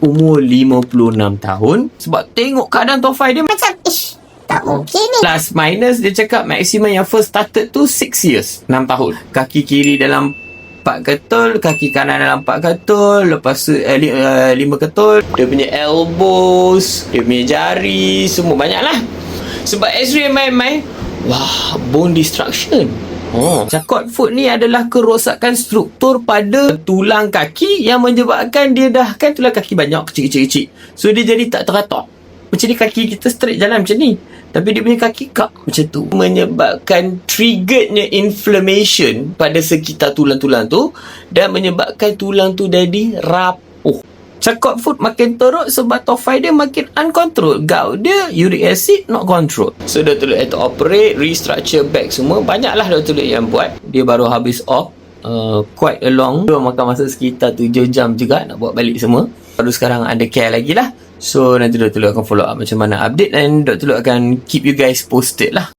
umur 56 tahun. Sebab tengok keadaan Tofai dia Macam, tak mungkin ni. plus minus, dia cakap maksimum yang first started tu 6 years, 6 tahun. Kaki kiri dalam 4 ketul, kaki kanan dalam 4 ketul, lepas tu 5 ketul. Dia punya elbows, dia punya jari, semua banyak lah. Sebab X-ray main-main, wah, bone destruction. Charcot foot ni adalah kerosakan struktur pada tulang kaki yang menyebabkan dia dah, kan tulang kaki banyak kecil-kecil. So dia jadi tak teratur. Macam ni kaki kita straight jalan macam ni, tapi dia punya kaki kak macam tu. Menyebabkan triggerednya inflammation pada sekitar tulang-tulang tu, dan menyebabkan tulang tu jadi rapuh. Charcot foot makin teruk sebab Tofai dia makin uncontrolled. Gout dia, uric acid not control. So Dr. Luke had to operate, restructure back semua. Banyaklah Dr. Luke yang buat. Dia baru habis off quite a long. Dia makan masa sekitar 7 jam juga nak buat balik semua. Baru sekarang under care lagi lah. So nanti Dr. Luke akan follow up macam mana update, dan Dr. Luke akan keep you guys posted lah.